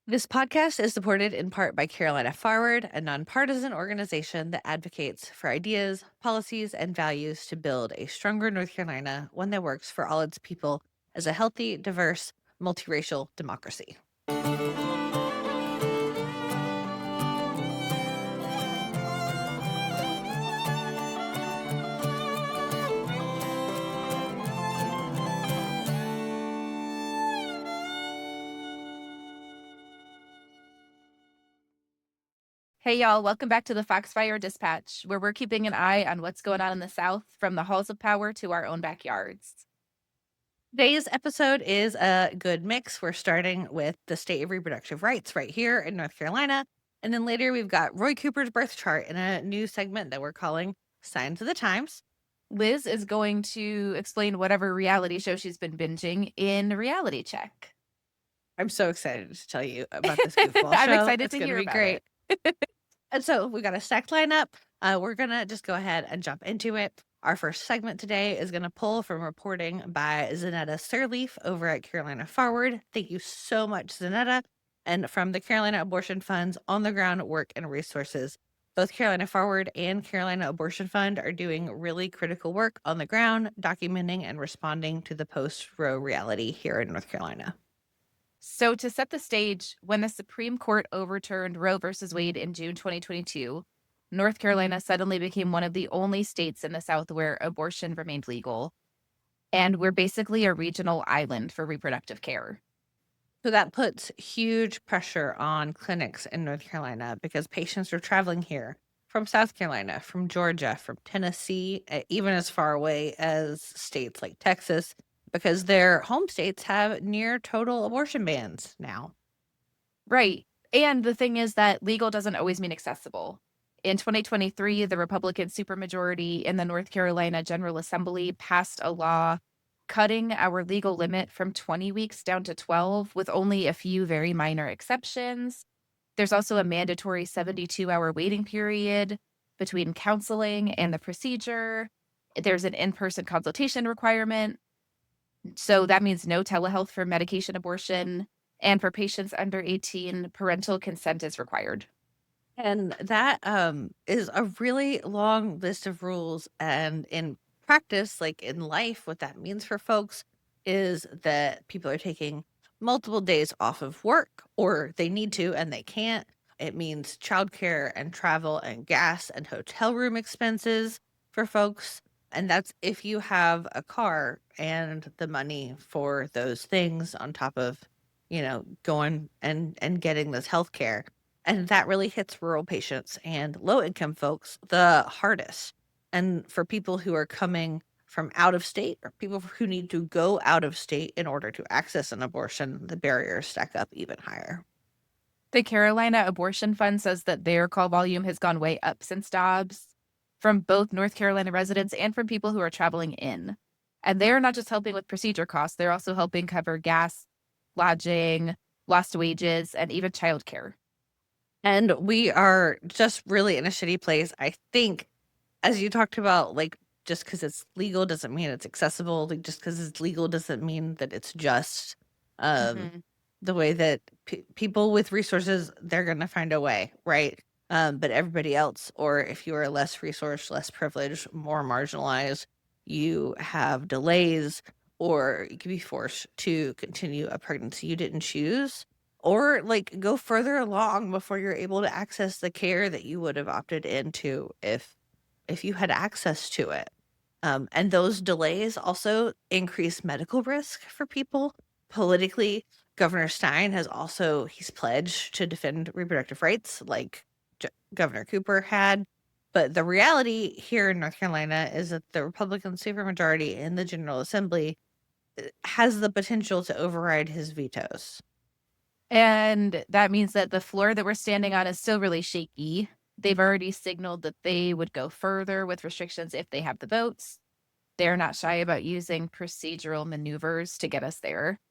This podcast is supported in part by Carolina Forward, a nonpartisan organization that advocates for ideas, policies, and values to build a stronger North Carolina, one that works for all its people as a healthy, diverse, multiracial democracy. Hey, y'all, welcome back to the Foxfire Dispatch, where we're keeping an eye on what's going on in the South from the halls of power to our own backyards. Today's episode is a good mix. We're starting with the state of reproductive rights right here in North Carolina. And then later we've got Roy Cooper's birth chart in a new segment that we're calling Signs of the Times. Liz is going to explain whatever reality show she's been binging in Reality Check. I'm so excited to tell you about this goofball I'm show. excited It's to going to hear be about great. it. And so we got a stacked lineup. We're going to just go ahead and jump into it. Our first segment today is going to pull from reporting by Zanetta Sirleaf over at Carolina Forward. Thank you so much, Zanetta. And from the Carolina Abortion Fund's on the ground work and resources. Both Carolina Forward and Carolina Abortion Fund are doing really critical work on the ground, documenting and responding to the post-Roe reality here in North Carolina. So, to set the stage, when the Supreme Court overturned Roe versus Wade in June 2022, North Carolina suddenly became one of the only states in the South where abortion remained legal. And we're basically a regional island for reproductive care. So that puts huge pressure on clinics in North Carolina because patients are traveling here from South Carolina, from Georgia, from Tennessee, even as far away as states like Texas, because their home states have near total abortion bans now. Right. And the thing is that legal doesn't always mean accessible. In 2023, the Republican supermajority in the North Carolina General Assembly passed a law cutting our legal limit from 20 weeks down to 12 with only a few very minor exceptions. There's also a mandatory 72-hour waiting period between counseling and the procedure. There's an in-person consultation requirement. So that means no telehealth for medication abortion. And for patients under 18, parental consent is required. And that is a really long list of rules. And in practice, like in life, what that means for folks is that people are taking multiple days off of work, or they need to and they can't. It means childcare and travel and gas and hotel room expenses for folks. And that's if you have a car and the money for those things on top of, going and getting this health care. And that really hits rural patients and low income folks the hardest. And for people who are coming from out of state or people who need to go out of state in order to access an abortion, the barriers stack up even higher. The Carolina Abortion Fund says that their call volume has gone way up since Dobbs from both North Carolina residents and from people who are traveling in. And they're not just helping with procedure costs, they're also helping cover gas, lodging, lost wages, and even childcare. And we are just really in a shitty place. I think, as you talked about, like, just because it's legal doesn't mean it's accessible. Like, just because it's legal doesn't mean that it's just. Mhm. The way that people with resources, they're going to find a way, right? But everybody else, or if you are less resourced, less privileged, more marginalized, you have delays, or you can be forced to continue a pregnancy you didn't choose, or like go further along before you're able to access the care that you would have opted into if you had access to it. And those delays also increase medical risk for people politically. Governor Stein he's pledged to defend reproductive rights like Governor Cooper had. But the reality here in North Carolina is that the Republican supermajority in the General Assembly has the potential to override his vetoes. And that means that the floor that we're standing on is still really shaky. They've already signaled that they would go further with restrictions if they have the votes. They're not shy about using procedural maneuvers to get us there.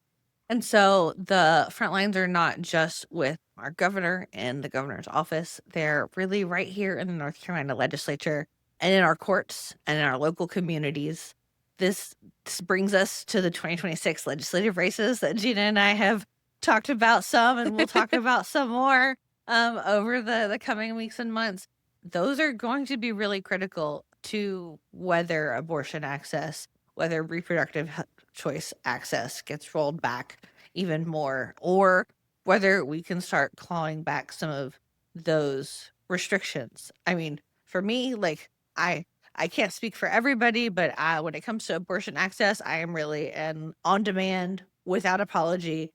And so the front lines are not just with our governor and the governor's office. They're really right here in the North Carolina legislature and in our courts and in our local communities. This brings us to the 2026 legislative races that Gina and I have talked about some, and we'll talk about some more over the coming weeks and months. Those are going to be really critical to whether abortion access, whether reproductive choice access gets rolled back even more, or whether we can start clawing back some of those restrictions. I mean, for me, like I can't speak for everybody, but when it comes to abortion access, I am really an on demand, without apology,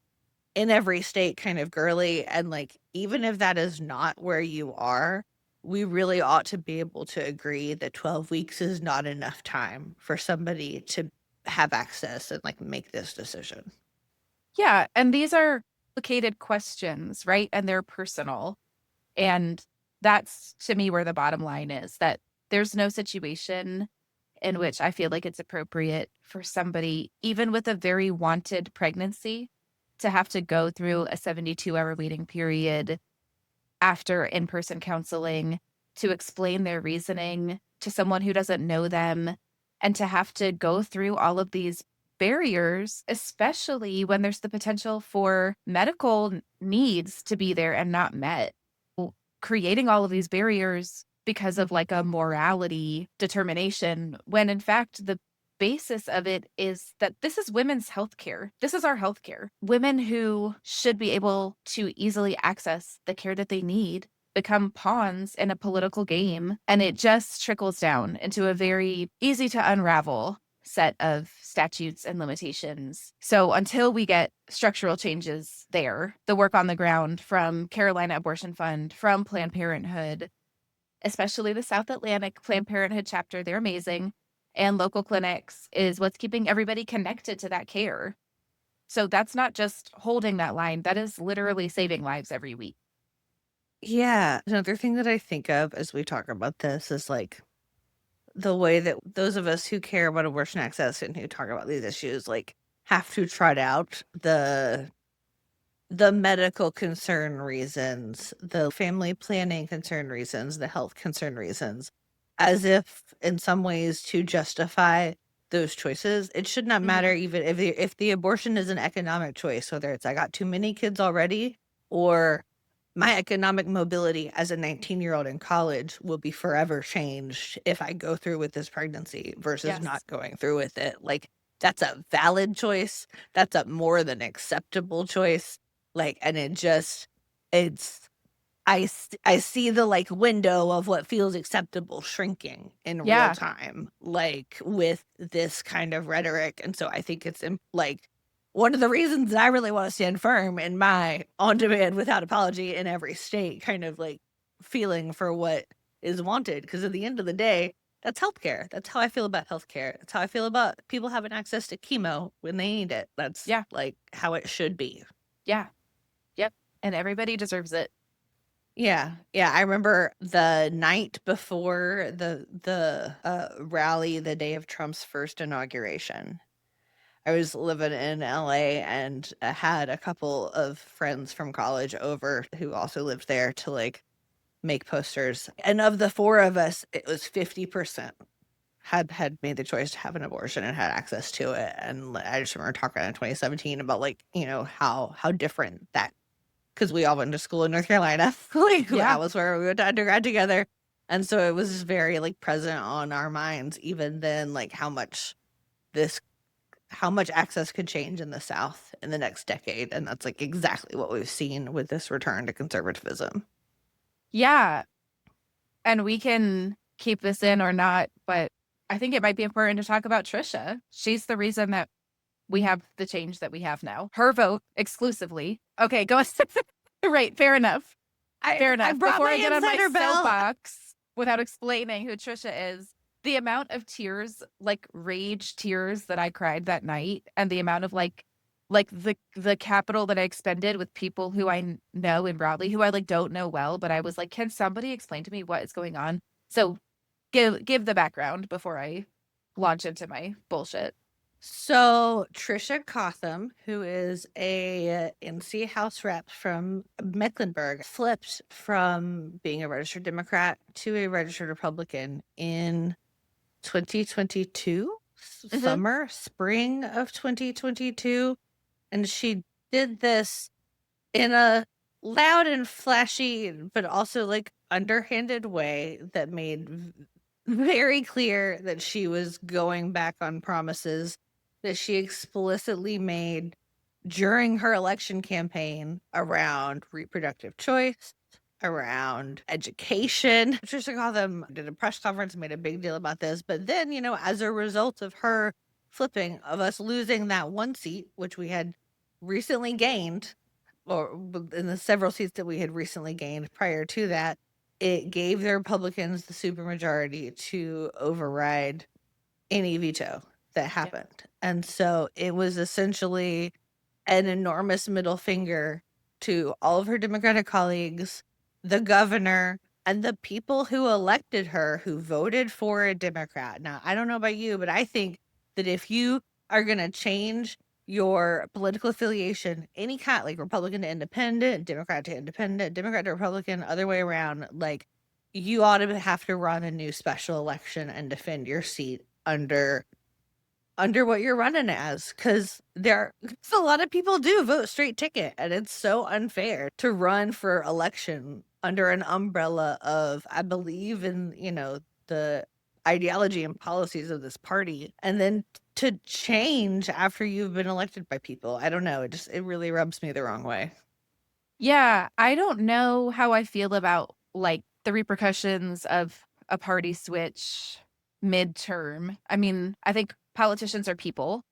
in every state kind of girly. And like, even if that is not where you are, we really ought to be able to agree that 12 weeks is not enough time for somebody to have access and like make this decision. Yeah, and these are complicated questions, right? And they're personal. And that's to me where the bottom line is, that there's no situation in which I feel like it's appropriate for somebody, even with a very wanted pregnancy, to have to go through a 72-hour waiting period after in-person counseling to explain their reasoning to someone who doesn't know them, and to have to go through all of these barriers, especially when there's the potential for medical needs to be there and not met. Creating all of these barriers because of like a morality determination, when in fact the basis of it is that this is women's healthcare. This is our healthcare. Women who should be able to easily access the care that they need become pawns in a political game, and it just trickles down into a very easy to unravel set of statutes and limitations. So until we get structural changes there, the work on the ground from Carolina Abortion Fund, from Planned Parenthood, especially the South Atlantic Planned Parenthood chapter, they're amazing, and local clinics, is what's keeping everybody connected to that care. So that's not just holding that line, that is literally saving lives every week. Yeah. Another thing that I think of as we talk about this is like the way that those of us who care about abortion access and who talk about these issues like have to trot out the medical concern reasons, the family planning concern reasons, the health concern reasons, as if in some ways to justify those choices. It should not matter Mhm. even if the abortion is an economic choice, whether it's I got too many kids already or my economic mobility as a 19-year-old in college will be forever changed if I go through with this pregnancy versus Yes. not going through with it. Like, that's a valid choice. That's a more than acceptable choice. Like, and it's I see the, like, window of what feels acceptable shrinking in real Yeah. time, like, with this kind of rhetoric, and so I think it's like, one of the reasons that I really wanna stand firm in my on-demand without apology in every state kind of, like, feeling for what is wanted. Because at the end of the day, that's healthcare. That's how I feel about healthcare. That's how I feel about people having access to chemo when they need it. That's, Yeah. like, how it should be. Yeah. Yep. And everybody deserves it. Yeah, yeah, I remember the night before the rally, the day of Trump's first inauguration. I was living in LA and had a couple of friends from college over who also lived there to, like, make posters, and of the 4 of us, it was 50% had made the choice to have an abortion and had access to it, and, I just remember talking in 2017 about, like, how different that, 'cause we all went to school in North Carolina. Like, Yeah. that was where we went to undergrad together, and so it was just very, like, present on our minds even then, like, this how much access could change in the South in the next decade, and that's, like, exactly what we've seen with this return to conservatism. Yeah. And we can keep this in or not, but I think it might be important to talk about Trisha. She's the reason that we have the change that we have now. Her vote exclusively. Okay, go on. Right, fair enough. Fair I enough. brought Before my I get on my insider bell. soapbox without explaining who Trisha is, the amount of tears, like rage tears that I cried that night, and the amount of like the capital that I expended with people who know in Broadly, who I like don't know well, but I was like, can somebody explain to me what is going on? So give the background before I launch into my bullshit. So, Trisha Cotham, who is a NC House rep from Mecklenburg, flipped from being a registered Democrat to a registered Republican in 2022, Hmm. spring of 2022, and she did this in a loud and flashy, but also like underhanded way that made very clear that she was going back on promises that she explicitly made during her election campaign around reproductive choice, around education. Patricia Gotham did a press conference, made a big deal about this. But then, as a result of her flipping, of us losing that one seat, which we had recently gained, or in the several seats that we had recently gained prior to that, it gave the Republicans the supermajority to override any veto that Yeah. happened. And so it was essentially an enormous middle finger to all of her Democratic colleagues, the governor, and the people who elected her who voted for a Democrat. Now, I don't know about you, but I think that if you are going to change your political affiliation, any kind, like Republican to Independent, Democrat to Independent, Democrat to Republican, other way around, like you ought to have to run a new special election and defend your seat under what you're running as, because a lot of people do vote straight ticket, and it's so unfair to run for election under an umbrella of, I believe in, the ideology and policies of this party, and then to change after you've been elected by people. I don't know. It really rubs me the wrong way. Yeah, I don't know how I feel about like the repercussions of a party switch midterm. I mean, I think politicians are people,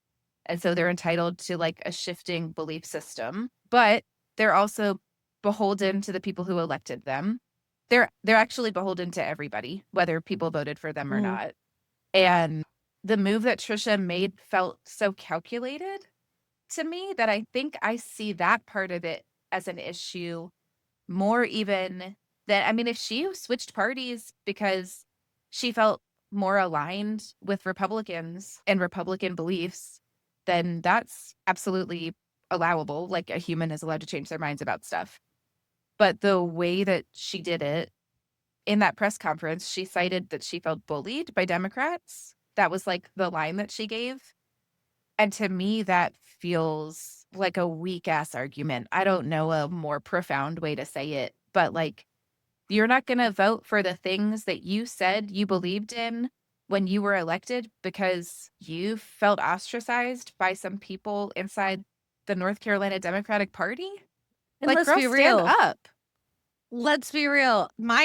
and so they're entitled to like a shifting belief system, but they're also beholden to the people who elected them. They're actually beholden to everybody, whether people voted for them or Mhm. not. And the move that Trisha made felt so calculated to me that I think I see that part of it as an issue more even than, I mean, if she switched parties because she felt more aligned with Republicans and Republican beliefs, then that's absolutely allowable. Like a human is allowed to change their minds about stuff. But the way that she did it in that press conference, she cited that she felt bullied by Democrats. That was like the line that she gave. And to me, that feels like a weak ass argument. I don't know a more profound way to say it, but like, you're not going to vote for the things that you said you believed in when you were elected because you felt ostracized by some people inside the North Carolina Democratic Party? And Like, let's girl, be stand real. up. Let's be real. My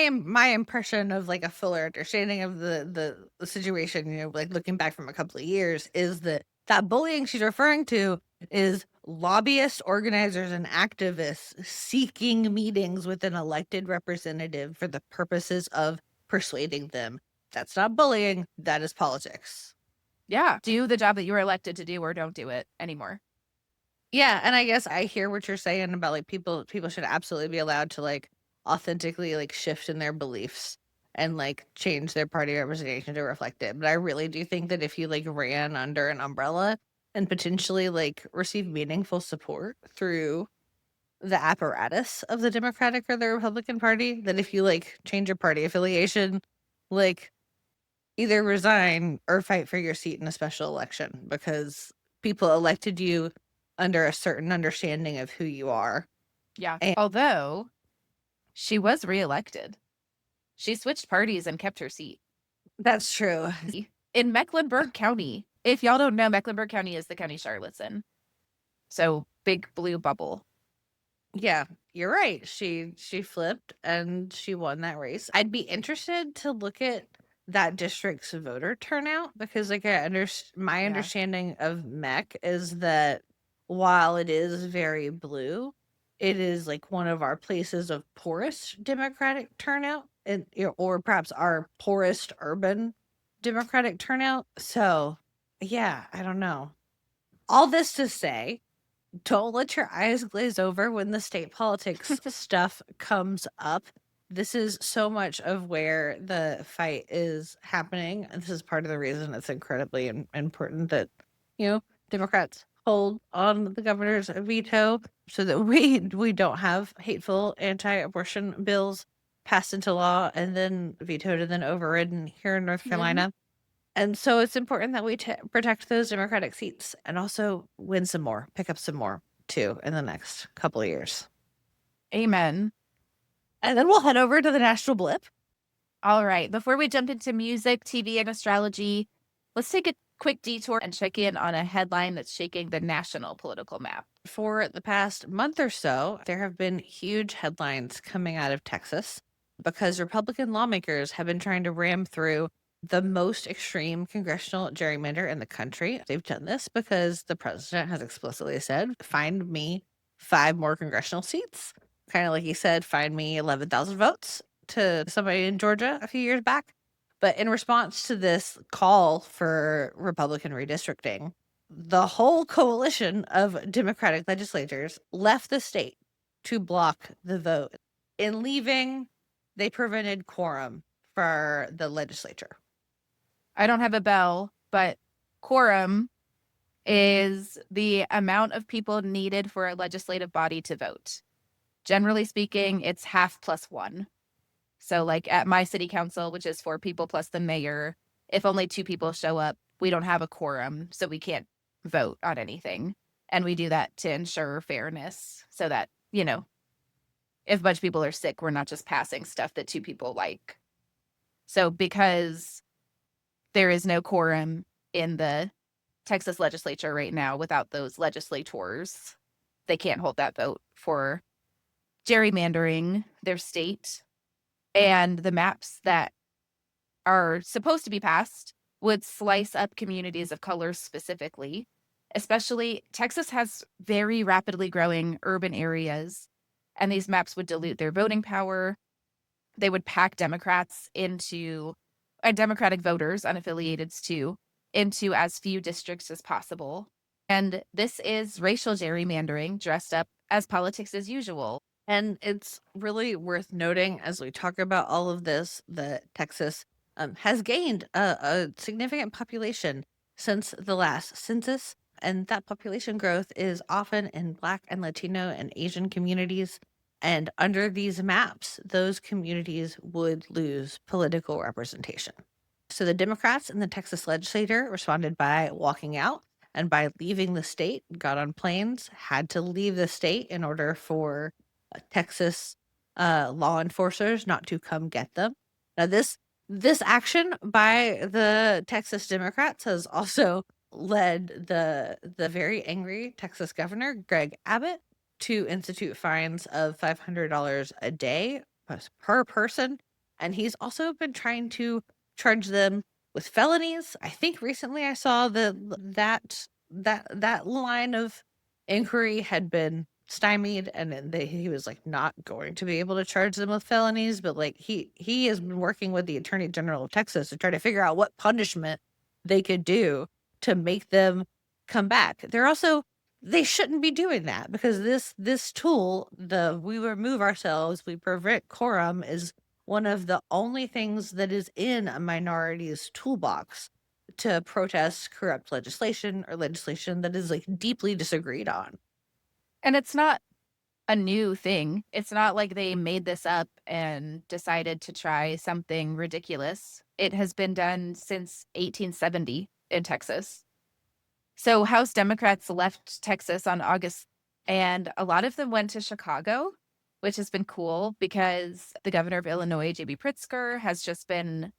impression of like a fuller understanding of the situation, like looking back from a couple of years, is that bullying she's referring to is lobbyists, organizers, and activists seeking meetings with an elected representative for the purposes of persuading them. That's not bullying, that is politics. Yeah. Do the job that you were elected to do or don't do it anymore. Yeah, and I guess I hear what you're saying about like people should absolutely be allowed to like authentically like shift in their beliefs and like change their party representation to reflect it. But I really do think that if you like ran under an umbrella and potentially like receive meaningful support through the apparatus of the Democratic or the Republican Party, that if you like change your party affiliation, like either resign or fight for your seat in a special election because people elected you under a certain understanding of who you are. Yeah. And Although she was reelected, she switched parties and kept her seat that's true. in Mecklenburg County. If y'all don't know, Mecklenburg County is the county Charlotte's in. So big blue bubble. Yeah, you're right. She flipped and she won that race. I'd be interested to look at that district's voter turnout because like my Yeah. understanding of MEC is that while it is very blue, it is like one of our places of poorest Democratic turnout and or perhaps our poorest urban Democratic turnout. So, yeah, I don't know. All this to say, don't let your eyes glaze over when the state politics stuff comes up. This is so much of where the fight is happening. And this is part of the reason it's incredibly important that, Democrats hold on the governor's veto so that we don't have hateful anti-abortion bills passed into law and then vetoed and then overridden here in North Mhm. Carolina. And so it's important that we protect those Democratic seats and also win some more, pick up some more too in the next couple of years. Amen. And then we'll head over to the national blip. All right. Before we jump into music, TV, and astrology, let's take a quick detour and check in on a headline that's shaking the national political map. For the past month or so, there have been huge headlines coming out of Texas because Republican lawmakers have been trying to ram through the most extreme congressional gerrymander in the country. They've done this because the president has explicitly said, find me 5 more congressional seats. Kind of like he said, find me 11,000 votes to somebody in Georgia a few years back. But in response to this call for Republican redistricting, the whole coalition of Democratic legislators left the state to block the vote. In leaving, they prevented quorum for the legislature. I don't have a bell, but quorum is the amount of people needed for a legislative body to vote. Generally speaking, it's half plus 1. So, like at my city council, which is 4 people plus the mayor, if only 2 people show up, we don't have a quorum, so we can't vote on anything. And we do that to ensure fairness so that, if a bunch of people are sick, we're not just passing stuff that 2 people like. So, because there is no quorum in the Texas legislature right now without those legislators, they can't hold that vote for gerrymandering their state. And the maps that are supposed to be passed would slice up communities of color specifically. Especially, Texas has very rapidly growing urban areas, and these maps would dilute their voting power. They would pack Democrats into, and Democratic voters, unaffiliateds too, into as few districts as possible. And this is racial gerrymandering dressed up as politics as usual. And it's really worth noting as we talk about all of this that Texas has gained a significant population since the last census. And that population growth is often in Black and Latino and Asian communities. And under these maps, those communities would lose political representation. So the Democrats in the Texas legislature responded by walking out and by leaving the state, got on planes, had to leave the state in order for Texas law enforcers not to come get them. Now, this action by the Texas Democrats has also led the very angry Texas governor Greg Abbott to institute fines of $500 a day per person, and he's also been trying to charge them with felonies. I think recently I saw that line of inquiry had been stymied, and then he was like not going to be able to charge them with felonies, but like he has been working with the Attorney General of Texas to try to figure out what punishment they could do to make them come back. They shouldn't be doing that because this tool, the we remove ourselves, we prevent quorum, is one of the only things that is in a minority's toolbox to protest corrupt legislation or legislation that is like deeply disagreed on. And it's not a new thing. It's not like they made this up and decided to try something ridiculous. It has been done since 1870 in Texas. So House Democrats left Texas on August, and a lot of them went to Chicago, which has been cool because the governor of Illinois, J.B. Pritzker, has just been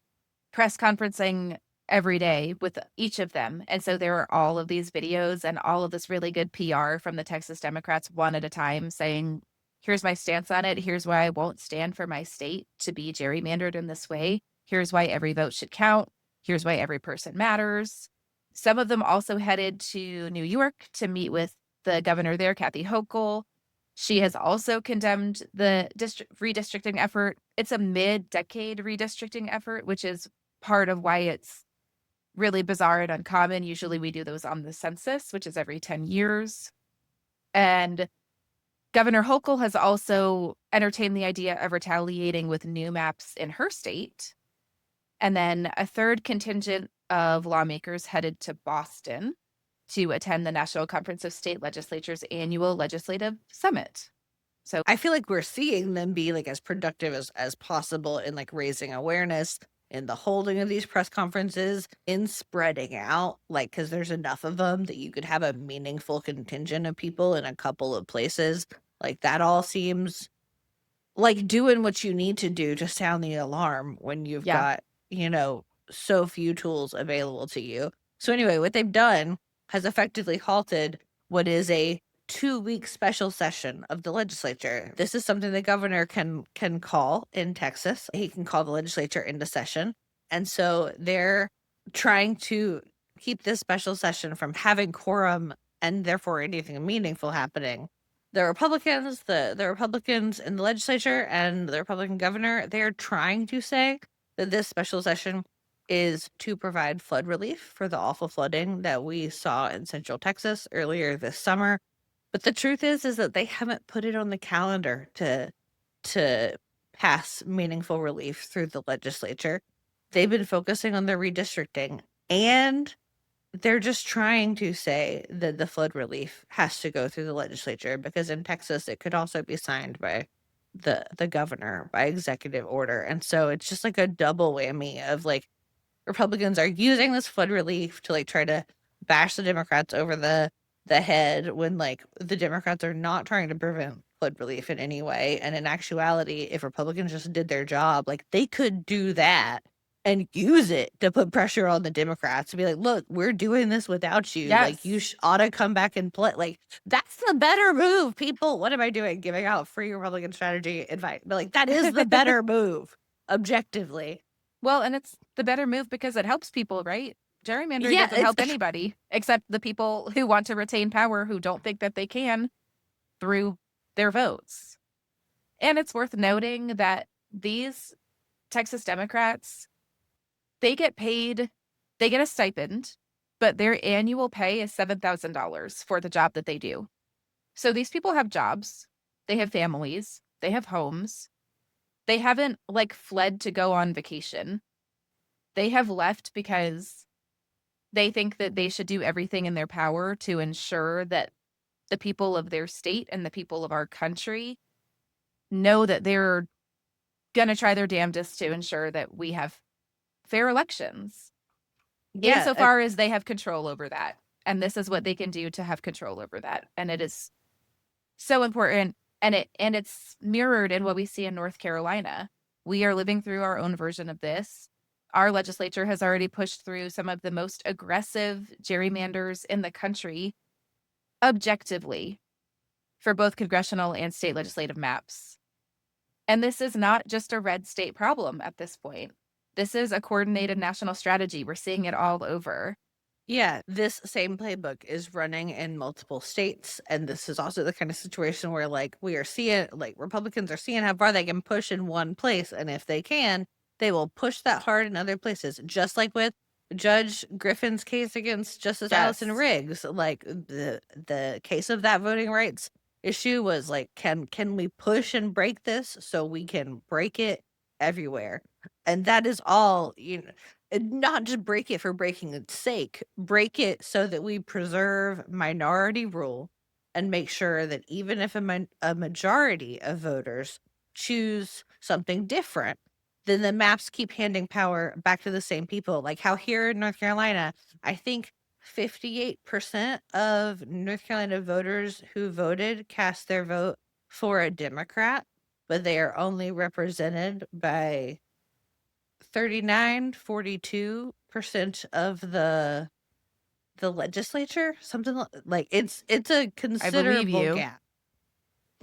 press conferencing every day with each of them. And so there are all of these videos and all of this really good PR from the Texas Democrats one at a time saying, here's my stance on it. Here's why I won't stand for my state to be gerrymandered in this way. Here's why every vote should count. Here's why every person matters. Some of them also headed to New York to meet with the governor there, Kathy Hochul. She has also condemned the redistricting effort. It's a mid-decade redistricting effort, which is part of why it's really bizarre and uncommon. Usually we do those on the census, which is every 10 years. And Governor Hochul has also entertained the idea of retaliating with new maps in her state. And then a third contingent of lawmakers headed to Boston to attend the National Conference of State Legislatures annual legislative summit. So I feel like we're seeing them be like as productive as possible in like raising awareness in the holding of these press conferences, in spreading out, like, because there's enough of them that you could have a meaningful contingent of people in a couple of places. Like that all seems like doing what you need to do to sound the alarm when you've Yeah. got, so few tools available to you. So anyway, what they've done has effectively halted what is a 2-week special session of the legislature. This is something the governor can call in Texas. He can call the legislature into session. And so they're trying to keep this special session from having quorum and therefore anything meaningful happening. The Republicans in the legislature and the Republican governor, they're trying to say that this special session is to provide flood relief for the awful flooding that we saw in Central Texas earlier this summer. But the truth is that they haven't put it on the calendar to pass meaningful relief through the legislature. They've been focusing on the redistricting, and they're just trying to say that the flood relief has to go through the legislature because in Texas it could also be signed by the governor by executive order. And so it's just like a double whammy of like Republicans are using this flood relief to like try to bash the Democrats over the head when like the Democrats are not trying to prevent flood relief in any way. And in actuality, if Republicans just did their job, like they could do that and use it to put pressure on the Democrats to be like, look, we're doing this without you. Like you Yes. ought to come back and play. Like that's the better move, people. What am I doing? Giving out free Republican strategy advice. But like that is the better move, objectively. Well, and it's the better move because it helps people, right? Gerrymandering Yeah, doesn't it's help anybody except the people who want to retain power who don't think that they can through their votes. And it's worth noting that these Texas Democrats, they get paid, they get a stipend, but their annual pay is $7,000 for the job that they do. So these people have jobs, they have families, they have homes. They haven't like fled to go on vacation. They have left because they think that they should do everything in their power to ensure that the people of their state and the people of our country know that they're going to try their damnedest to ensure that we have fair elections, yeah. insofar as they have control over that. And this is what they can do to have control over that. And it is so important. And it's mirrored in what we see in North Carolina. We are living through our own version of this. Our legislature has already pushed through some of the most aggressive gerrymanders in the country objectively for both congressional and state legislative maps. And this is not just a red state problem at this point. This is a coordinated national strategy. We're seeing it all over. Yeah, this same playbook is running in multiple states. And this is also the kind of situation where, like, we are seeing, like, Republicans are seeing how far they can push in one place. And if they can, they will push that hard in other places. Just like with Judge Griffin's case against Justice Allison Yes. Riggs. Like, the case of that voting rights issue was like, can we push and break this so we can break it everywhere? And that is all, and not just break it for breaking its sake, break it so that we preserve minority rule and make sure that even if a majority of voters choose something different, then the maps keep handing power back to the same people. Like how here in North Carolina, I think 58% of North Carolina voters who voted cast their vote for a Democrat, but they are only represented by 42% of the legislature, something like it's a I believe considerable you. gap.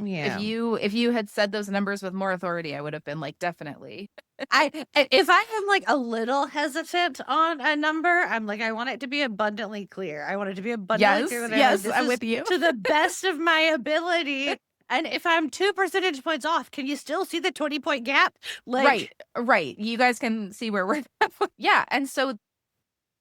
Yeah. If you had said those numbers with more authority, I would have been like, definitely. If I am like a little hesitant on a number, I'm like, I want it to be abundantly clear. I want it to be abundantly clear Yes, that I'm like, yes, this I'm is with you. to the best of my ability. And if I'm 2 percentage points off, can you still see the 20-point gap? Right, Like, right. You guys can see where we're yeah, and so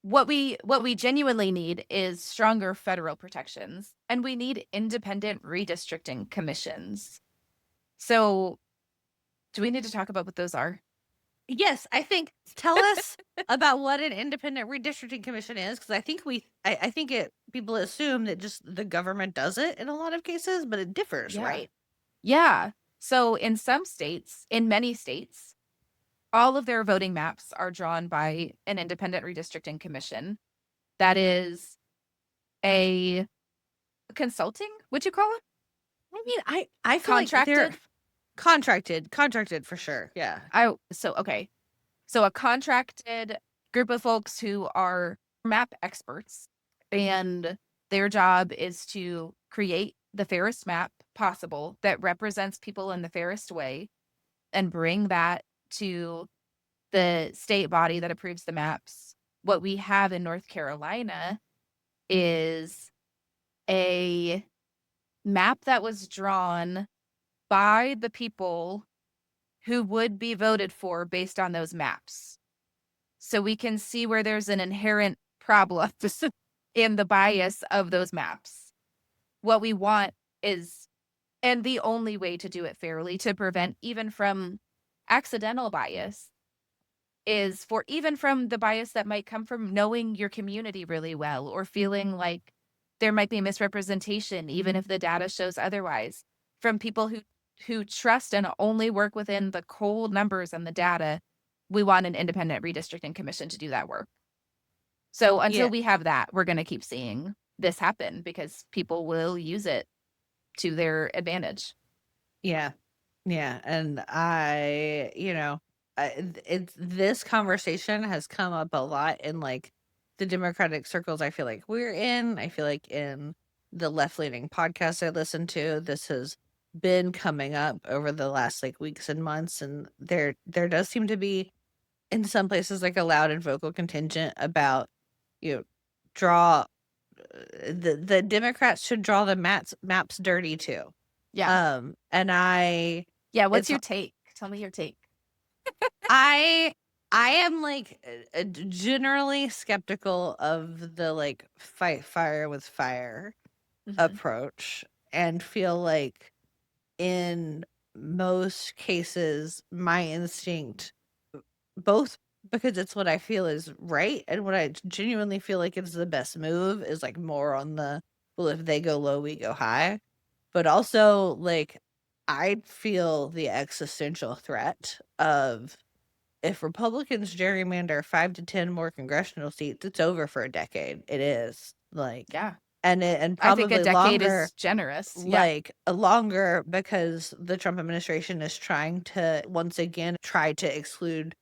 what we genuinely need is stronger federal protections, and we need independent redistricting commissions. So, do we need to talk about what those are? yes, I think tell us about what an independent redistricting commission is, because I think it people assume that just the government does it in a lot of cases, but it differs, Yeah. right? Yeah. So, in some states, in many states, all of their voting maps are drawn by an independent redistricting commission. That is a consulting, would you call it? I mean, I feel like they're Contracted? Contracted for sure. Yeah. Okay. So a contracted group of folks who are map experts, and their job is to create the fairest map possible that represents people in the fairest way and bring that to the state body that approves the maps. What we have in North Carolina is a map that was drawn by the people who would be voted for based on those maps. So we can see where there's an inherent problem in the bias of those maps. What we want is, and the only way to do it fairly to prevent even from accidental bias, is for even from the bias that might come from knowing your community really well or feeling like there might be misrepresentation, even if the data shows otherwise, from people who trust and only work within the cold numbers and the data. We want an independent redistricting commission to do that work. So until Yeah. we have that, we're going to keep seeing this happen because people will use it to their advantage. Yeah. Yeah. And this conversation has come up a lot in like the Democratic circles I feel like we're in. I feel like in the left-leaning podcasts I listen to, this has been coming up over the last like weeks and months. And there does seem to be in some places like a loud and vocal contingent about, you know, draw the Democrats should draw the maps dirty too. Yeah. And Yeah. What's it's your take? Tell me your take. I I am like generally skeptical of the like fight fire with fire Mm-hmm. approach, and feel like in most cases my instinct, both because it's what I feel is right and what I genuinely feel like is the best move, is like more on the, well, if they go low, we go high. But also, like, I feel the existential threat of, if Republicans gerrymander 5 to 10 more congressional seats, it's over for a decade. It is. Like, Yeah. and I think a probably decade longer, is generous. Yeah. like longer, because the Trump administration is trying to once again try to exclude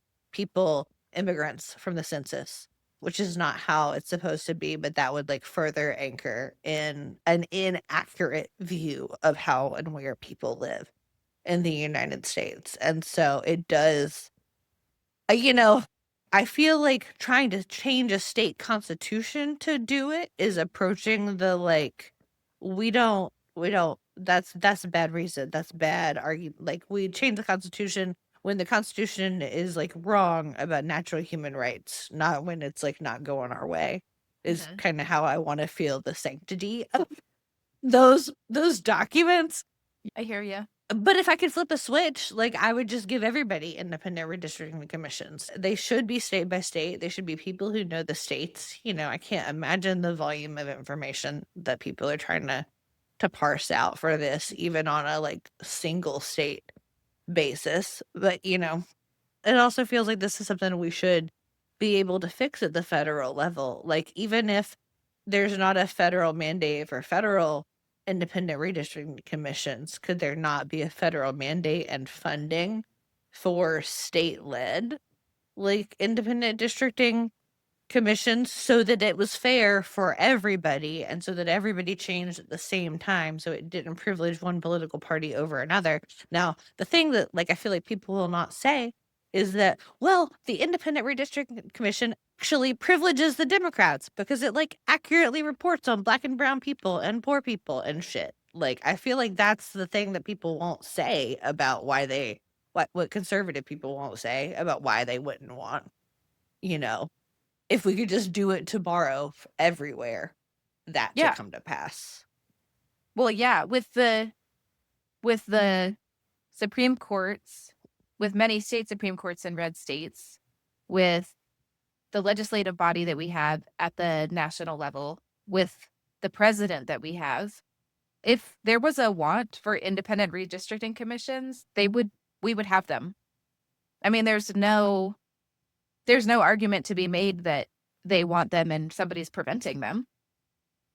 immigrants from the census, which is not how it's supposed to be, but that would like further anchor in an inaccurate view of how and where people live in the United States. And so it does, you know, I feel like trying to change a state constitution to do it is approaching the like, we don't, that's a bad reason. That's bad argument. Like, we change the constitution when the constitution is like wrong about natural human rights, not when it's like not going our way, is Mhm. kind of how I want to feel the sanctity of those documents. I hear you. But if I could flip a switch, like, I would just give everybody independent redistricting commissions. They should be state by state. They should be people who know the states. I can't imagine the volume of information that people are trying to parse out for this, even on a like single state basis. But it also feels like this is something we should be able to fix at the federal level. Like, even if there's not a federal mandate for federal independent redistricting commissions, could there not be a federal mandate and funding for state-led, like, independent districting commissions, so that it was fair for everybody and so that everybody changed at the same time, so it didn't privilege one political party over another? Now, the thing that, like, I feel like people will not say is that, well, the Independent Redistricting Commission actually privileges the Democrats because it like accurately reports on black and brown people and poor people and shit. Like, I feel like that's the thing that people won't say about why they, what conservative people won't say about why they wouldn't want, you know if we could just do it tomorrow everywhere, that to Yeah. come to pass. Well, yeah, with the Supreme Courts, with many state Supreme Courts in red states, with the legislative body that we have at the national level, with the president that we have, if there was a want for independent redistricting commissions, we would have them. I mean, there's no argument to be made that they want them and somebody's preventing them.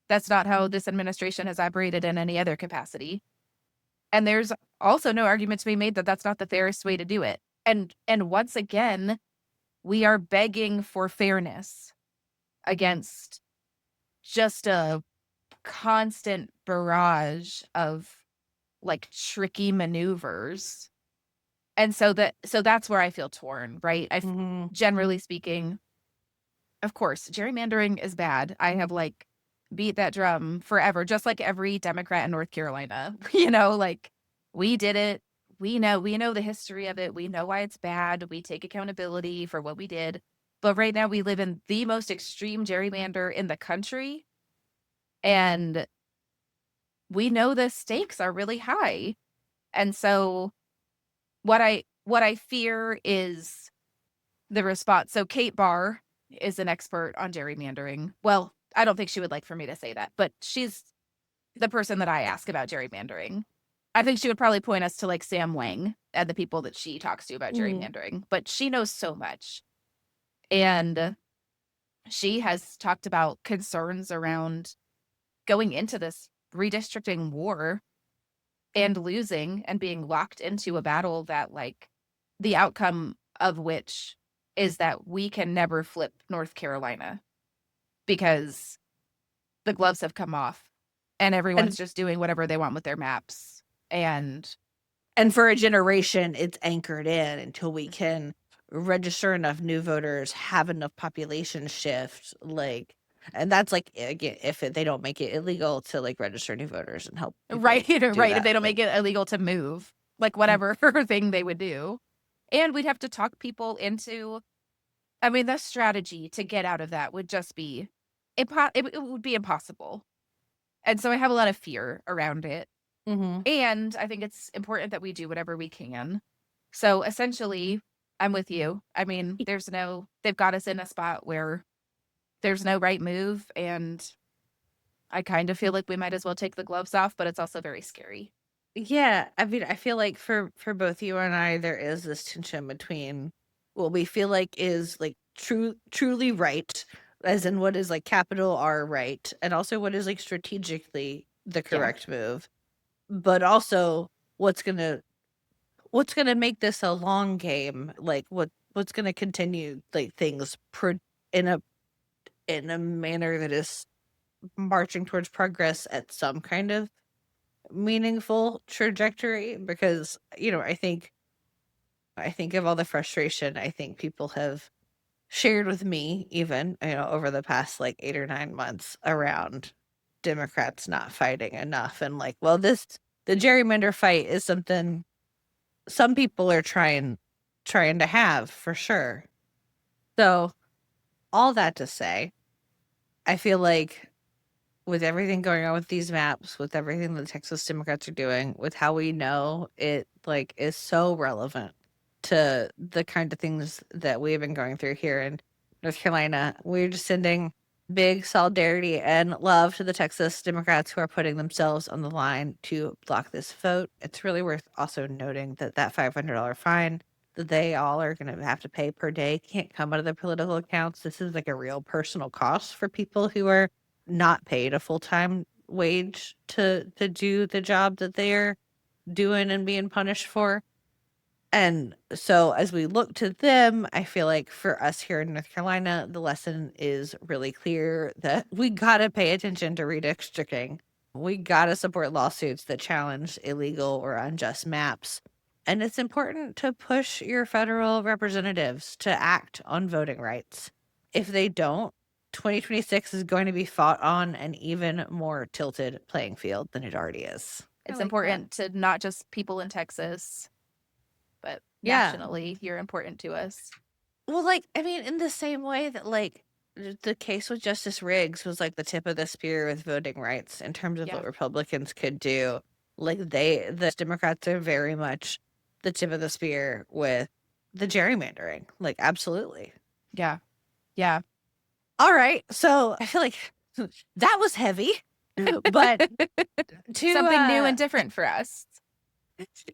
That's not how this administration has operated in any other capacity. And there's also no argument to be made that that's not the fairest way to do it. And once again, we are begging for fairness against just a constant barrage of like tricky maneuvers. And so that's where I feel torn, right? Mhm. Generally speaking, of course, gerrymandering is bad. I have like beat that drum forever, just like every Democrat in North Carolina. Like we did it. We know the history of it. We know why it's bad. We take accountability for what we did. But right now we live in the most extreme gerrymander in the country. And we know the stakes are really high. And so what I fear is the response. So Kate Barr is an expert on gerrymandering. Well, I don't think she would like for me to say that, but she's the person that I ask about gerrymandering. I think she would probably point us to like Sam Wang and the people that she talks to about Mhm. gerrymandering, but she knows so much. And she has talked about concerns around going into this redistricting war and losing and being locked into a battle that like the outcome of which is that we can never flip North Carolina because the gloves have come off and everyone's And just doing whatever they want with their maps. And and for a generation, it's anchored in until we can register enough new voters, have enough population shift, like, and that's like again, if they don't make it illegal to like register new voters and help right, people do right, if that, they don't like, make it illegal to move, like whatever thing they would do. And we'd have to talk people into, I mean, the strategy to get out of that would just be it would be impossible. And so I have a lot of fear around it. mhm. And I think it's important that we do whatever we can. So essentially, I'm with you. I mean, they've got us in a spot where there's no right move. And I kind of feel like we might as well take the gloves off, but it's also very scary. Yeah, I mean, I feel like for both you and I, there is this tension between what we feel like is like truly right, as in what is like capital R right, and also what is like strategically the Yeah. correct move, but also what's gonna what's gonna make this a long game, like what's gonna continue like things in a in a manner that is marching towards progress at some kind of meaningful trajectory because, I think of all the frustration I think people have shared with me even, over the past like 8 or 9 months around Democrats not fighting enough and like, well, the gerrymander fight is something some people are trying to have for sure. So, all that to say, I feel like with everything going on with these maps, with everything the Texas Democrats are doing, with how we know it like is so relevant to the kind of things that we've been going through here in North Carolina, we're just sending big solidarity and love to the Texas Democrats who are putting themselves on the line to block this vote. It's really worth also noting that that $500 fine that they all are going to have to pay per day can't come out of their political accounts. This is like a real personal cost for people who are not paid a full-time wage to do the job that they're doing and being punished for. And so as we look to them, I feel like for us here in North Carolina, the lesson is really clear that we gotta pay attention to redistricting. We gotta support lawsuits that challenge illegal or unjust maps. And it's important to push your federal representatives to act on voting rights. If they don't, 2026 is going to be fought on an even more tilted playing field than it already is. I It's like that. important to not just people in Texas, but Yeah. nationally, you're important to us. Well, like, I mean, in the same way that, like, the case with Justice Riggs was like the tip of the spear with voting rights in terms of Yeah. what Republicans could do. Like, the Democrats are very much the tip of the spear with the gerrymandering. Like, absolutely. Yeah. Yeah. All right. So I feel like that was heavy, but to, Something new and different for us.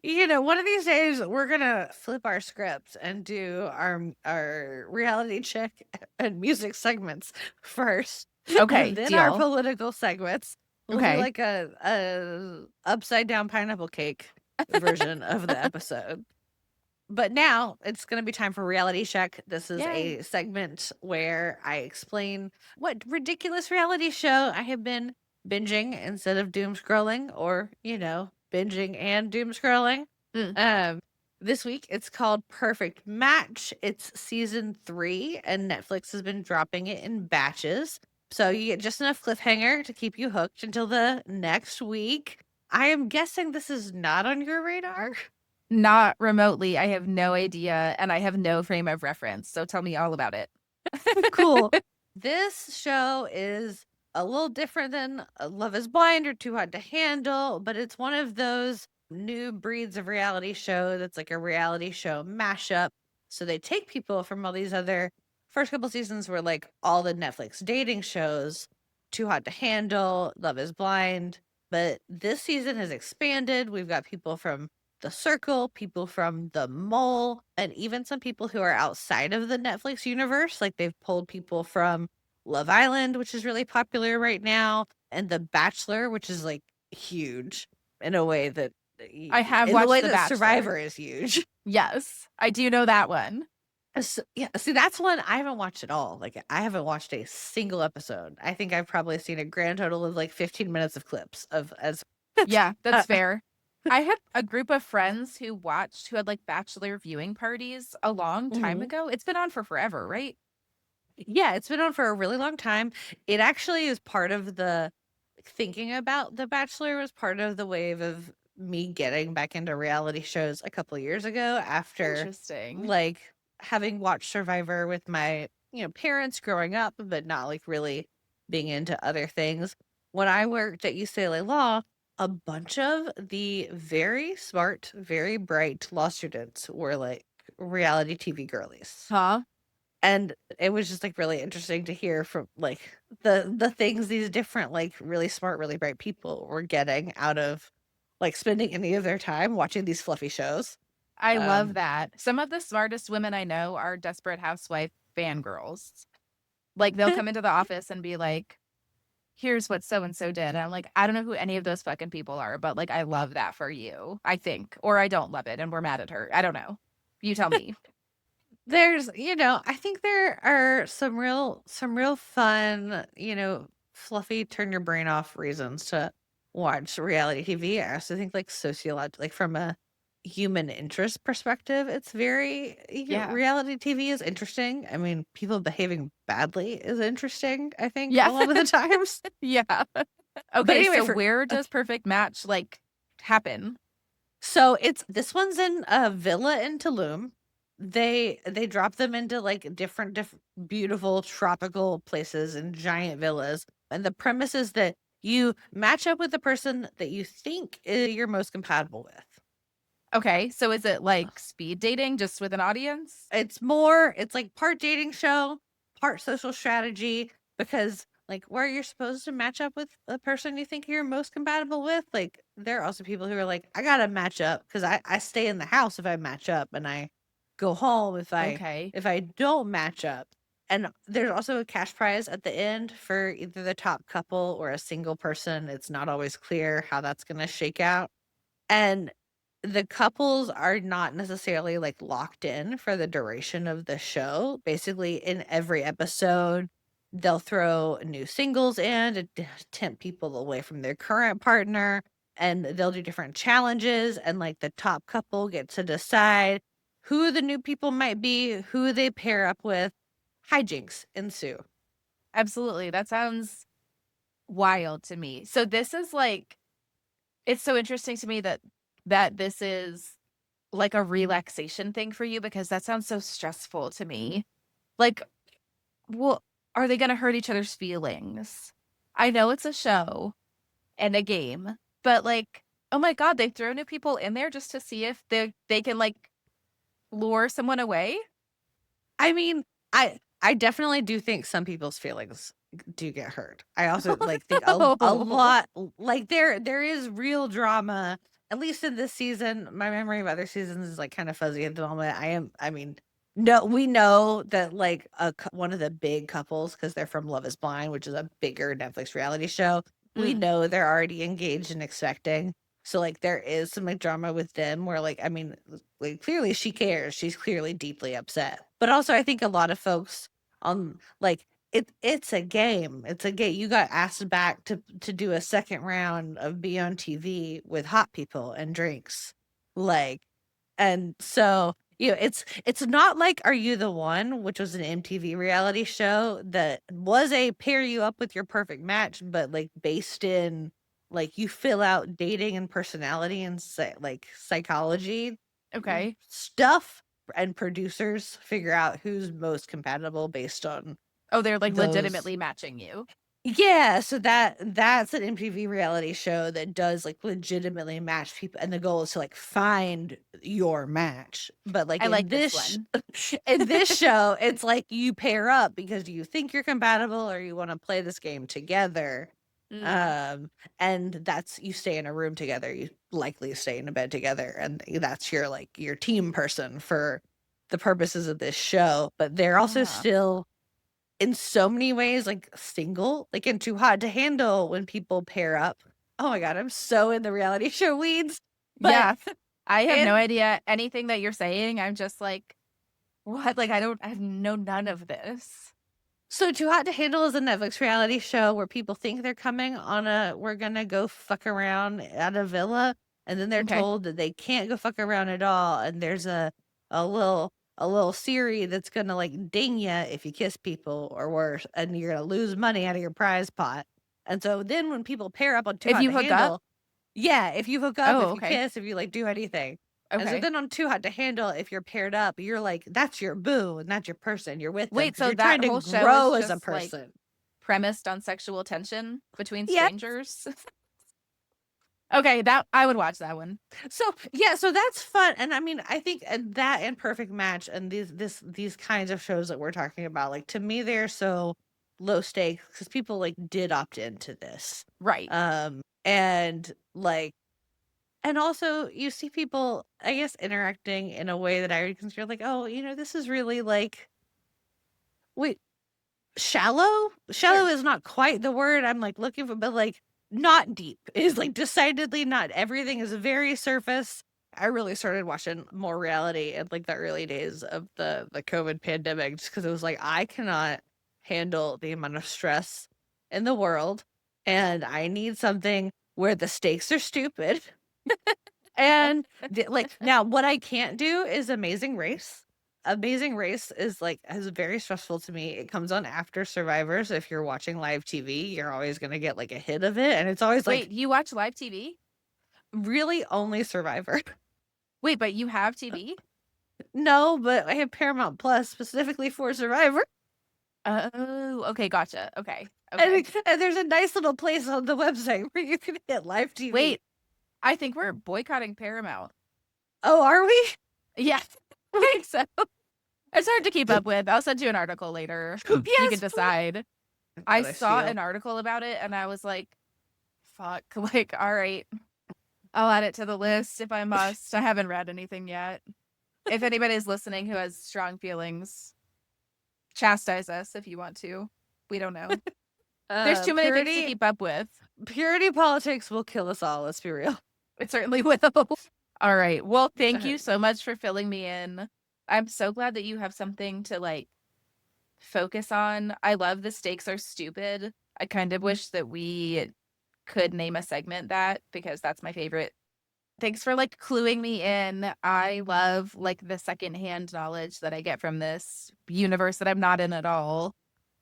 one of these days we're gonna flip our scripts and do our reality check and music segments first, Okay, and then our deal. political segments. We'll do Okay. like a upside down pineapple cake version of the episode. But now it's going to be time for Reality Check. This is Yay. a segment where I explain what ridiculous reality show I have been binging instead of doom scrolling, or, binging and doom scrolling. Mm. Um, this week it's called Perfect Match. It's season 3, and Netflix has been dropping it in batches. So you get just enough cliffhanger to keep you hooked until the next week. I am guessing this is not on your radar. Not remotely. I have no idea, and I have no frame of reference. So tell me all about it. Cool. This show is a little different than Love is Blind or Too Hot to Handle, but it's one of those new breeds of reality show that's like a reality show mashup. So they take people from all these other first couple seasons were like all the Netflix dating shows, Too Hot to Handle, Love is Blind, but this season has expanded. We've got people from The Circle, people from The Mole, and even some people who are outside of the Netflix universe. Like they've pulled people from Love Island, which is really popular right now, and The Bachelor, which is like huge in a way that I have in the watched way The that Bachelor. Survivor is huge. Yes, I do know that one. Yeah, see, that's one I haven't watched at all. Like, I haven't watched a single episode. I think I've probably seen a grand total of like 15 minutes of clips of as. Yeah, uh, that's fair. I had a group of friends who had like Bachelor viewing parties a long time Mhm. ago. It's been on for forever, right? Yeah, it's been on for a really long time. It actually is part of the thinking about The Bachelor was part of the wave of me getting back into reality shows a couple years ago after Interesting. like having watched Survivor with my, parents growing up, but not like really being into other things. When I worked at UCLA Law, a bunch of the very smart, very bright law students were like reality TV girlies. Huh? And it was just, like, really interesting to hear from, like, the things these different, like, really smart, really bright people were getting out of, like, spending any of their time watching these fluffy shows. I love Um that. Some of the smartest women I know are Desperate Housewife fangirls. Like, they'll come into the office and be like, here's what so and so did. And I'm like, I don't know who any of those fucking people are, but like, I love that for you, I think. Or I don't love it and we're mad at her. I don't know. You tell me. There's I think there are some real fun, fluffy, turn your brain off reasons to watch reality TV. I also think, like, like, from a human interest perspective, it's very Yeah. reality TV is interesting. I mean, people behaving badly is interesting, I think, Yeah. a lot of the times. Yeah. But Okay. anyway, So for where does Perfect Match like happen? so it's this one's in a villa in Tulum. They drop them into like different beautiful tropical places and giant villas. And the premise is that you match up with the person that you think you're most compatible with. Okay. So is it like speed dating just with an audience? It's like part dating show, part social strategy, because like where you're supposed to match up with the person you think you're most compatible with, like there are also people who are like, I gotta match up because I stay in the house if I match up and I go home Okay. if I don't match up. And there's also a cash prize at the end for either the top couple or a single person. It's not always clear how that's gonna shake out. And the couples are not necessarily, like, locked in for the duration of the show. Basically, in every episode, they'll throw new singles in to tempt people away from their current partner, and they'll do different challenges, and, like, the top couple gets to decide who the new people might be, who they pair up with. Hijinks ensue. Absolutely. That sounds wild to me. So this is like, it's so interesting to me that this is like a relaxation thing for you because that sounds so stressful to me. Like, well, are they going to hurt each other's feelings? I know it's a show and a game, but like, oh my God, they throw new people in there just to see if they can like lure someone away. I mean, I definitely do think some people's feelings do get hurt. I also like think a Oh, lot like there is real drama, at least in this season. My memory of other seasons is like kind of fuzzy at the moment. I mean, no, we know that like one of the big couples because they're from Love is Blind, which is a bigger Netflix reality show. we Mm. know they're already engaged and expecting. So, like, there is some, like, drama with them where, like, I mean, like, clearly she cares. She's clearly deeply upset. But also, I think a lot of folks like, it's a game. It's a game. You got asked back to do a second round of Be on TV with hot people and drinks. Like, and so, it's not like Are You the One, which was an MTV reality show that was a pair you up with your perfect match, but, like, based in, like, you fill out dating and personality and psychology Okay. stuff, and producers figure out who's most compatible based on Oh, they're, like, those. legitimately matching you. Yeah, so that's an MTV reality show that does, like, legitimately match people, and the goal is to, like, find your match. But, like, I like this one. in this show, it's like you pair up because you think you're compatible or you wanna play this game together. Mm. Um, and that's you stay in a room together, you likely stay in a bed together, and that's your, like, your team person for the purposes of this show. But they're also Yeah. still in so many ways, like, single, like, in Too Hot to Handle when people pair up. Oh my god, I'm so in the reality show weeds, but Yeah. I have no and idea anything that you're saying. I'm just like, "What?" Like, I know none of this. so Too Hot to Handle is a Netflix reality show where people think they're coming on we're gonna go fuck around at a villa, and then they're Okay. told that they can't go fuck around at all, and there's a little Siri that's gonna, like, ding you if you kiss people or worse, and you're gonna lose money out of your prize pot. And so then when people pair up on Too If Hot you to hook up? Handle, yeah, if you hook up, Oh, if you okay. kiss, if you, like, do anything. And so Okay. then on Too Hot to Handle, if you're paired up, you're like, that's your boo, and that's your person, you're with them Wait, because 'cause so you're that trying to whole show is grow as a just, like, person. premised on sexual tension between Yeah. strangers? Okay, that I would watch that one. So, yeah, so that's fun, and I mean, I think, that and Perfect Match and these kinds of shows that we're talking about, like, to me, they're so low stakes because people, like, did opt into this. Right. And, like, and also you see people, I guess, interacting in a way that I would consider, like, "Oh, this is really, like" wait, shallow? Shallow Sure. is not quite the word I'm, like, looking for, but, like, not deep is, like, decidedly not. Everything is very surface. I really started watching more reality in, like, the early days of the COVID pandemic just because it was like, I cannot handle the amount of stress in the world, and I need something where the stakes are stupid. And now what I can't do is Amazing Race. Amazing Race is very stressful to me. It comes on after Survivor, so if you're watching live TV, you're always gonna get, like, a hit of it, and it's always, like, Wait, you watch live TV? really only Survivor. Wait, but you have TV? No, but I have Paramount Plus specifically for Survivor, Oh, okay, gotcha. Okay, and okay. there's a nice little place on the website where you can hit live TV. Wait, I think we're boycotting Paramount. Oh, are we? Yeah, I think so. It's hard to keep up with. I'll send you an article later. You can Yes, please. decide. I What I saw feel. an article about it and I was like, "Fuck." Like, all right, I'll add it to the list if I must. I haven't read anything yet. If anybody's listening who has strong feelings, chastise us if you want to. We don't know. There's too many things to Purity keep up with. purity politics will kill us all, let's be real. It certainly will. All right. Well, thank you so much for filling me in. I'm so glad that you have something to like focus on. I love the stakes are stupid. I kind of wish that we could name a segment that because that's my favorite. Thanks for like cluing me in. I love like the secondhand knowledge that I get from this universe that I'm not in at all.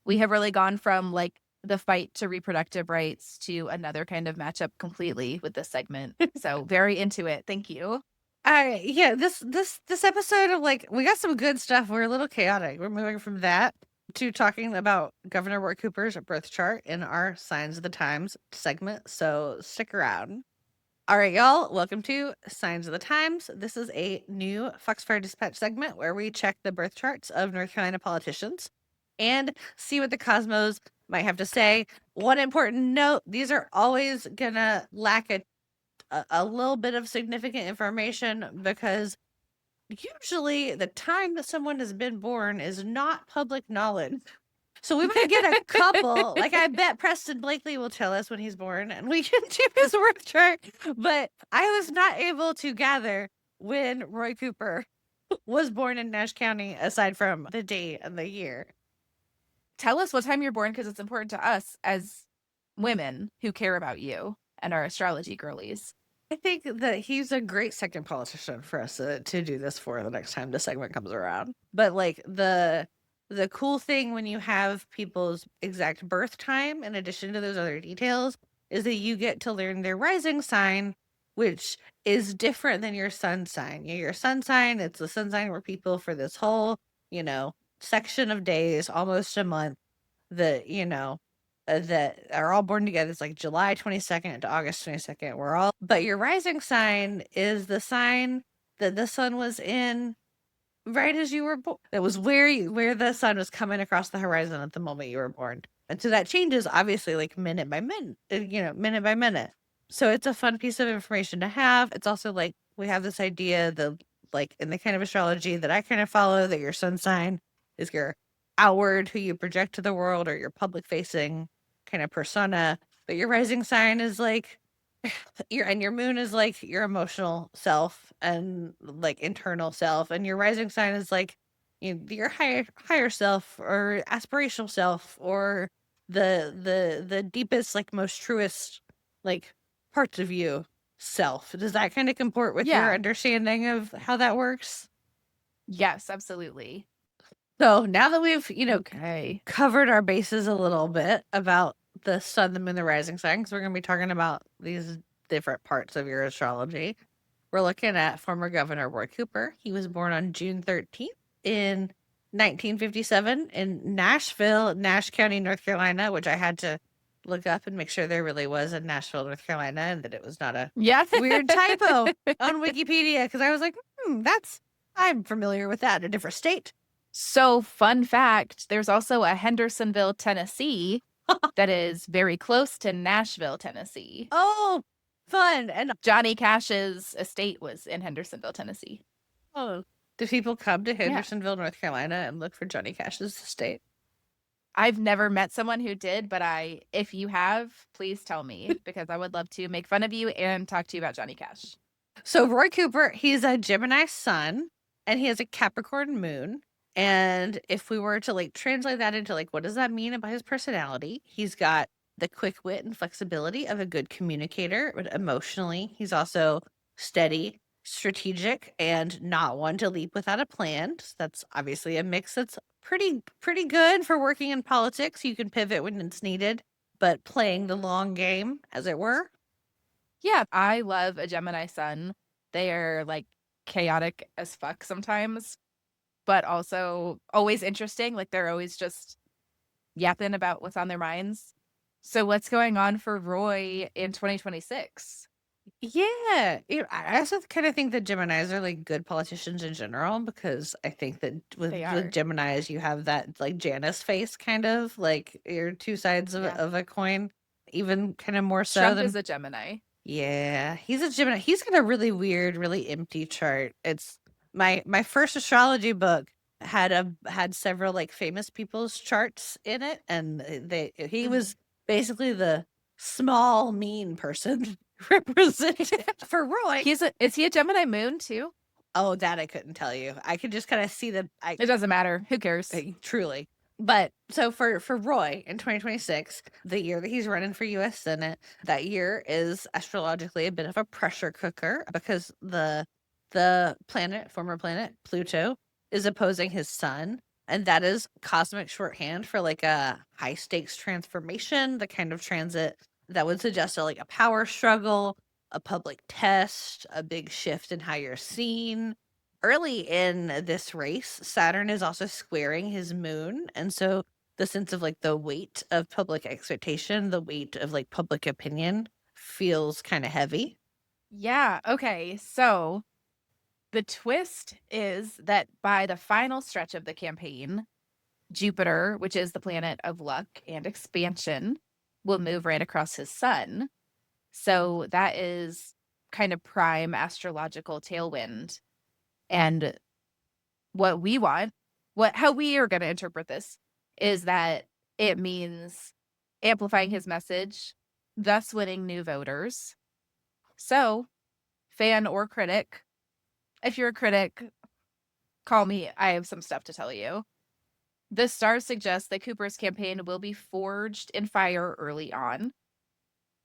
We have really gone from like the fight to reproductive rights to another kind of matchup completely with this segment. So very into it. Thank you. Yeah, this episode of, like, we got some good stuff. We're a little chaotic. We're moving from that to talking about Governor Roy Cooper's birth chart in our Signs of the Times segment. So stick around. All right, y'all. Welcome to Signs of the Times. This is a new Foxfire Dispatch segment where we check the birth charts of North Carolina politicians and see what the cosmos might have to say. One important note: these are always gonna lack a little bit of significant information because usually the time that someone has been born is not public knowledge. So we might get a couple. Like, I bet Preston Blakely will tell us when he's born and we can do his birth chart. But I was not able to gather when Roy Cooper was born in Nash County, aside from the date and the year. Tell us what time you're born because it's important to us as women who care about you and our astrology girlies. I think that he's a great second politician for us to do this for the next time the segment comes around. But like the cool thing when you have people's exact birth time, in addition to those other details, is that you get to learn their rising sign, which is different than your sun sign. Your sun sign, it's the sun sign where people for this whole, section of days, almost a month, that, that are all born together. It's like July 22nd to August 22nd. But your rising sign is the sign that the sun was in right as you were born. That was where the sun was coming across the horizon at the moment you were born. And so that changes obviously like minute by minute, minute by minute. So it's a fun piece of information to have. It's also like we have this idea that like in the kind of astrology that I kind of follow, that your sun sign is your outward, who you project to the world, or your public facing kind of persona. But your rising sign is like your moon is like your emotional self and like internal self, and your rising sign is like your higher self or aspirational self, or the deepest, like most truest like parts of you self. Does that kind of comport with your understanding of how that works? Yes, absolutely. So now that we've, Okay. covered our bases a little bit about the sun, the moon, the rising sign, because we're going to be talking about these different parts of your astrology. We're looking at former Governor Roy Cooper. He was born on June 13th in 1957 in Nashville, Nash County, North Carolina, which I had to look up and make sure there really was a Nashville, North Carolina, and that it was not a weird typo on Wikipedia, because I was like, I'm familiar with that in a different state. So, fun fact, there's also a Hendersonville, Tennessee that is very close to Nashville, Tennessee. Oh, fun. And Johnny Cash's estate was in Hendersonville, Tennessee. oh, do people come to Hendersonville, North Carolina and look for Johnny Cash's estate? I've never met someone who did, but if you have, please tell me, because I would love to make fun of you and talk to you about Johnny Cash. So Roy Cooper, he's a Gemini sun and he has a Capricorn moon. And if we were to like translate that into like, what does that mean about his personality? He's got the quick wit and flexibility of a good communicator, but emotionally, he's also steady, strategic, and not one to leap without a plan. So that's obviously a mix that's pretty good for working in politics. You can pivot when it's needed, but playing the long game, as it were. Yeah, I love a Gemini sun. They are like chaotic as fuck sometimes, but also always interesting. Like they're always just yapping about what's on their minds. So what's going on for Roy in 2026? Yeah, I also kind of think that Geminis are like good politicians in general, because I think that with Geminis you have that like Janice face, kind of like your two sides of a coin, even kind of more so Trump than is a Gemini. Yeah, he's a Gemini. He's got a really weird, really empty chart. It's my first astrology book had several like famous people's charts in it, and he was basically the small, mean person represented for Roy. Is he a Gemini moon too? Oh, that I couldn't tell you. I could just kind of see it doesn't matter. Who cares? Truly. But so for Roy in 2026, the year that he's running for U.S. Senate, that year is astrologically a bit of a pressure cooker, because the former planet Pluto, is opposing his sun. And that is cosmic shorthand for like a high stakes transformation, the kind of transit that would suggest like a power struggle, a public test, a big shift in how you're seen. Early in this race, Saturn is also squaring his moon. And so the sense of like the weight of public expectation, the weight of like public opinion feels kind of heavy. Yeah. Okay. So the twist is that by the final stretch of the campaign, Jupiter, which is the planet of luck and expansion, will move right across his sun. So that is kind of prime astrological tailwind. And what we want, how we are going to interpret this is that it means amplifying his message, thus winning new voters. So, fan or critic, if you're a critic, call me. I have some stuff to tell you. The stars suggest that Cooper's campaign will be forged in fire early on,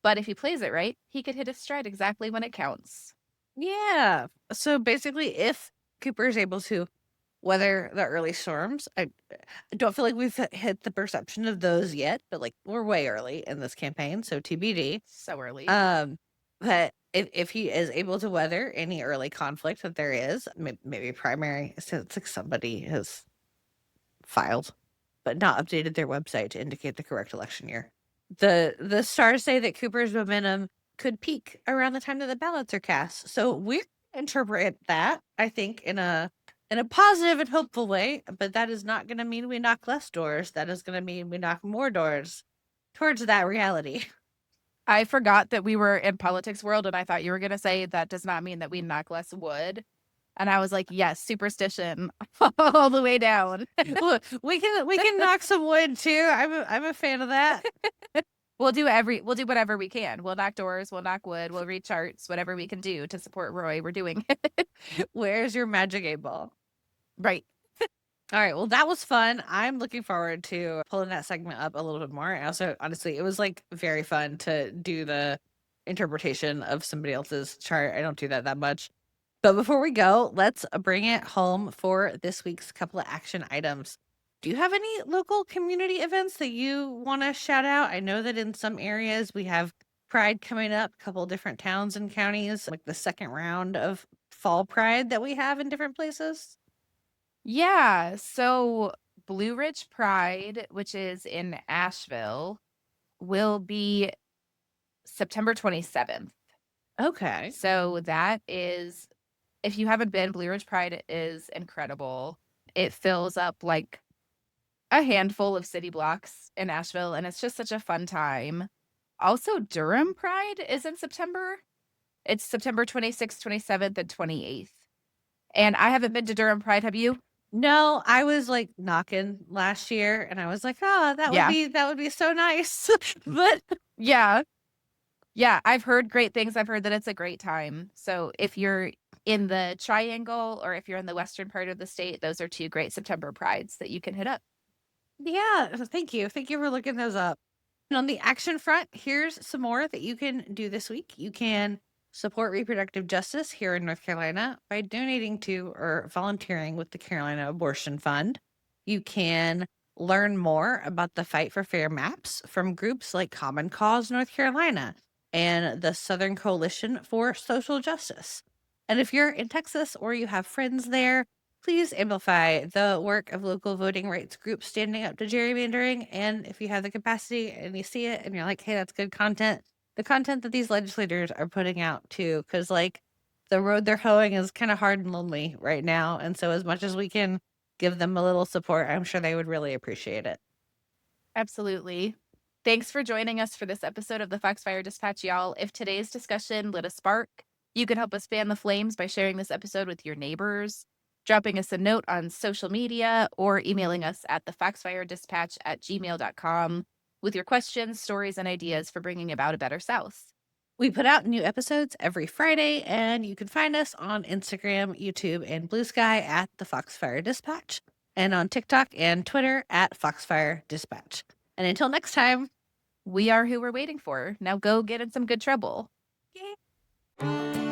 but if he plays it right, he could hit his stride exactly when it counts. Yeah. So basically, if Cooper is able to weather the early storms, I don't feel like we've hit the perception of those yet, but like we're way early in this campaign, so TBD. So early. Um, but if he is able to weather any early conflict that there is, maybe primary, since like somebody has filed but not updated their website to indicate the correct election year. The stars say that Cooper's momentum could peak around the time that the ballots are cast. So we interpret that, I think, in a positive and hopeful way, but that is not going to mean we knock less doors. That is going to mean we knock more doors towards that reality. I forgot that we were in politics world, and I thought you were going to say that does not mean that we knock less wood. And I was like, yes, superstition all the way down. Look, we can knock some wood too. I'm a fan of that. We'll do whatever we can. We'll knock doors, we'll knock wood, we'll read charts, whatever we can do to support Roy. We're doing it. Where's your magic 8-ball? Right. All right. Well, that was fun. I'm looking forward to pulling that segment up a little bit more. And also, honestly, it was like very fun to do the interpretation of somebody else's chart. I don't do that much. But before we go, let's bring it home for this week's couple of action items. Do you have any local community events that you want to shout out? I know that in some areas we have Pride coming up, a couple different towns and counties, like the second round of Fall Pride that we have in different places. Yeah. So Blue Ridge Pride, which is in Asheville, will be September 27th. Okay. So that is, if you haven't been, Blue Ridge Pride is incredible. It fills up like a handful of city blocks in Asheville, and it's just such a fun time. Also, Durham Pride is in September. It's September 26th, 27th, and 28th. And I haven't been to Durham Pride. Have you? No, I was like knocking last year and I was like, "Oh, Yeah. that would be so nice." But Yeah. Yeah. I've heard great things. I've heard that it's a great time. So if you're in the Triangle or if you're in the western part of the state, those are two great September prides that you can hit up. yeah, thank you. Thank you for looking those up. And on the action front, here's some more that you can do this week. You can support reproductive justice here in North Carolina by donating to or volunteering with the Carolina Abortion Fund. You can learn more about the fight for fair maps from groups like Common Cause North Carolina and the Southern Coalition for Social Justice. And if you're in Texas or you have friends there, please amplify the work of local voting rights groups standing up to gerrymandering. And if you have the capacity and you see it and you're like, hey, that's good content, the content that these legislators are putting out too, because like the road they're hoeing is kind of hard and lonely right now. And so, as much as we can give them a little support, I'm sure they would really appreciate it. Absolutely. Thanks for joining us for this episode of the Foxfire Dispatch, y'all. If today's discussion lit a spark, you can help us fan the flames by sharing this episode with your neighbors, dropping us a note on social media, or emailing us at thefoxfiredispatch@gmail.com with your questions, stories, and ideas for bringing about a better South. We put out new episodes every Friday, and you can find us on Instagram, YouTube, and Blue Sky at the Foxfire Dispatch, and on TikTok and Twitter at Foxfire Dispatch. And until next time, We are who we're waiting for. Now go get in some good trouble. yay.